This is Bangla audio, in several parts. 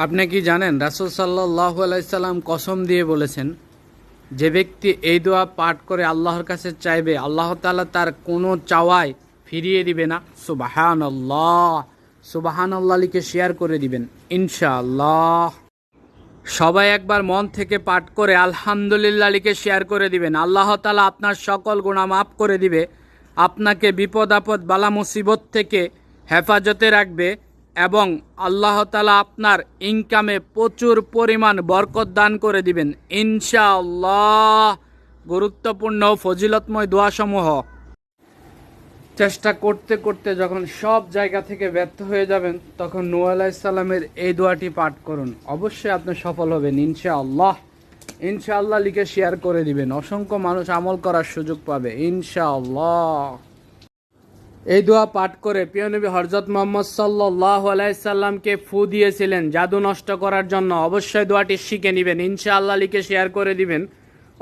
আপনি কি জানেন রাসূল সাল্লাল্লাহু আলাইহি সাল্লাম কসম দিয়ে বলেছেন, যে ব্যক্তি এই দোয়া পাঠ করে আল্লাহর কাছে চাইবে, আল্লাহ তাআলা তার কোনো চাওয়াই ফিরিয়ে দিবে না। সুবহানাল্লাহ, সুবহানাল্লাহ লিখে শেয়ার করে দিবেন ইনশাআল্লাহ। সবাই একবার মন থেকে পাঠ করে আলহামদুলিল্লাহ লিখে শেয়ার করে দিবেন। আল্লাহ তাআলা আপনার সকল গুনাহ মাফ করে দিবে, আপনাকে বিপদ আপদ বালা মুসিবত থেকে হেফাজতে রাখবে এবং আল্লাহ তাআলা আপনার ইনকামে প্রচুর পরিমাণ বরকত দান করে দিবেন ইনশাআল্লাহ। গুরুত্বপূর্ণ ফজিলতময় দোয়াসমূহ চেষ্টা করতে করতে যখন সব জায়গা থেকে ব্যর্থ হয়ে যাবেন, তখন নূহ আলাইহিস সালামের এই দোয়াটি পাঠ করুন, অবশ্যই আপনি সফল হবেন ইনশাআল্লাহ। ইনশাআল্লাহ লিখে শেয়ার করে দিবেন, অসংখ্য মানুষ আমল করার সুযোগ পাবে ইনশাআল্লাহ। এই দোয়া পাঠ করে প্রিয় নবী হযরত মুহাম্মদ সাল্লাল্লাহু আলাইহি সাল্লামকে ফু দিয়েছিলেন জাদু নষ্ট করার জন্য। অবশ্যই দোয়াটি শিখে নেবেন ইনশাআল্লাহ লিখে শেয়ার করে দিবেন,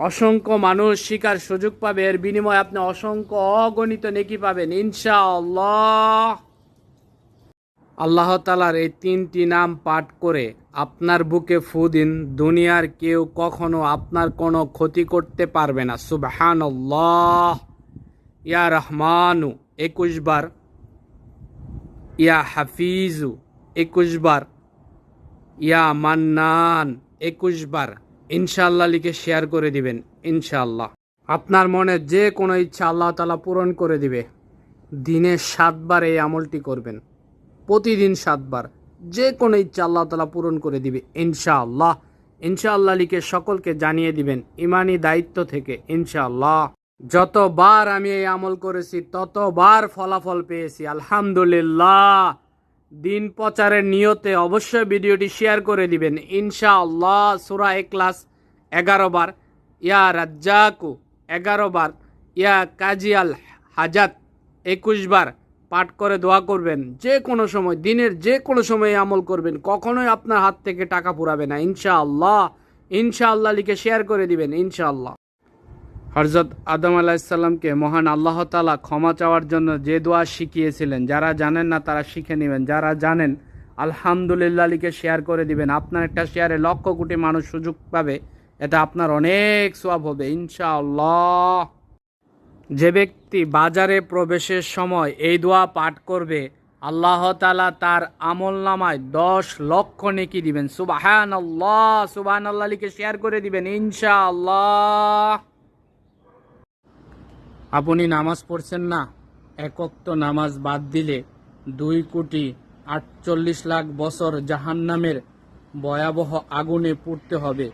অসংখ্য মানুষ শিকার সুযোগ পাবে, এর বিনিময়ে আপনি অসংখ্য অগণিত নেকি পাবেন ইনশাআল্লাহ। আল্লাহ তাআলার এই তিনটি নাম পাঠ করে আপনার বুকে ফু দিন, দুনিয়ার কেউ কখনো আপনার কোনো ক্ষতি করতে পারবে না। সুবহানাল্লাহ। ইয়া রহমানু 21 বার, ইয়া হাফিজু 21 বার, ইয়া মান্নান 21 বার ইনশাআল্লাহ লিখে শেয়ার করে দিবেন ইনশাআল্লাহ। আপনার মনে যে কোনো ইচ্ছা আল্লাহ তাআলা পূরণ করে দিবে। দিনে 7 বার এই আমলটি করবেন, প্রতিদিন 7 বার, যে কোনো ইচ্ছা আল্লাহ তাআলা পূরণ করে দিবে ইনশাআল্লাহ। ইনশাআল্লাহ লিখে সকলকে জানিয়ে দিবেন ইমানি দায়িত্ব থেকে ইনশাআল্লাহ। যতবার আমি এই আমল করেছি ততবার ফলাফল পেয়েছি আলহামদুলিল্লাহ। দিন প্রচারের নিয়তে অবশ্যই ভিডিওটি শেয়ার করে দিবেন ইনশাআল্লাহ। সূরা ইখলাস 11 বার, ইয়া রাজ্জাকু 11 বার, ইয়া কাজিয়াল হাজাত 21 বার পাঠ করে দোয়া করবেন। যে কোনো সময়, দিনের যে কোনো সময় আমল করবেন, কখনোই আপনার হাত থেকে টাকা ফুরাবে না ইনশাআল্লাহ। ইনশাআল্লাহ লিখে শেয়ার করে দিবেন ইনশাআল্লাহ। হযরত আদম আলাইহিস সালামকে মহান আল্লাহ তাআলা ক্ষমা চাওয়ার জন্য যে দোয়া শিখিয়েছিলেন, যারা জানেন না তারা শিখে নেবেন, যারা জানেন আলহামদুলিল্লাহ লিখে শেয়ার করে দিবেন। আপনার একটা শেয়ারে লক্ষ কোটি মানুষ সুযোগ পাবে, এটা আপনার অনেক সওয়াব হবে ইনশাআল্লাহ। যে ব্যক্তি বাজারে প্রবেশের সময় এই দোয়া পাঠ করবে, আল্লাহ তাআলা তার আমলনামায় 10 লক্ষ নেকি দিবেন। সুবহানাল্লাহ, সুবহানাল্লাহ লিখে শেয়ার করে দিবেন ইনশাআল্লাহ। আপনি নামাজ পড়ছেন না, এক ওয়াক্ত নামাজ বাদ দিলে 2,48,00,000 বছর জাহান্নামের ভয়াবহ আগুনে পুড়তে হবে।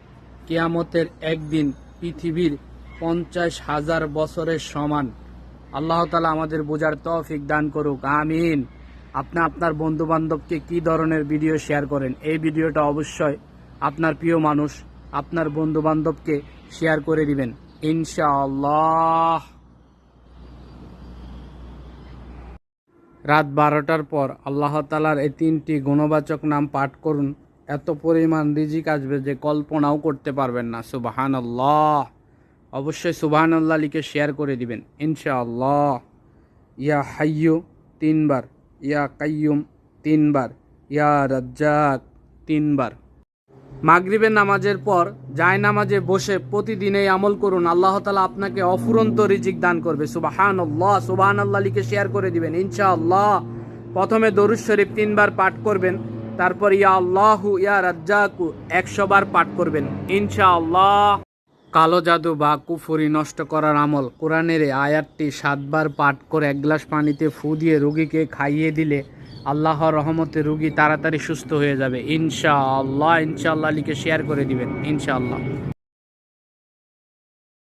কিয়ামতের একদিন পৃথিবীর 50,000 বছরের সমান। আল্লাহ তাআলা আমাদের বোঝার তৌফিক দান করুক, আমিন। আপনি আপনার বন্ধু বান্ধবকে কি ধরনের ভিডিও শেয়ার করেন, এই ভিডিওটা অবশ্যই আপনার প্রিয় মানুষ, আপনার বন্ধু বান্ধবকে শেয়ার করে দিবেন ইনশাআল্লাহ। রাত 12টার পর আল্লাহ তাআলার এই 3টি গুণবাচক নাম পাঠ করুন, এত পরিমাণ রিজিক আসবে যে কল্পনাও করতে পারবেন না। সুবহানাল্লাহ। অবশ্যই সুবহানাল্লাহ লিখে শেয়ার করে দিবেন ইনশাআল্লাহ। ইয়া হাইয়ু 3 বার, ইয়া কাইয়ুম 3 বার, ইয়া রাজ্জাক 3 বার। মাগরিবের নামাজের পর জায়নামাজে বসে প্রতিদিন এই আমল করুন, আল্লাহ তাআলা আপনাকে অফুরন্ত রিজিক দান করবে। সুবহানাল্লাহ, সুবহানাল্লাহ লিখে শেয়ার করে দিবেন ইনশাআল্লাহ। প্রথমে দরুদ শরীফ 3 বার পাঠ করবেন, তারপর ইয়া আল্লাহু ইয়া রাজ্জাকু 100 বার পাঠ করবেন ইনশাআল্লাহ। কালো জাদু বা কুফরি নষ্ট করার আমল, কোরআনের এই আয়াতটি 7 বার পাঠ করে 1 গ্লাস পানিতে ফু দিয়ে রোগীকে খাইয়ে দিলে আল্লাহর রহমতে রোগী তাড়াতাড়ি সুস্থ হয়ে যাবে ইনশাআল্লাহ। ইনশাআল্লাহ লিখে শেয়ার করে দিবেন ইনশাআল্লাহ।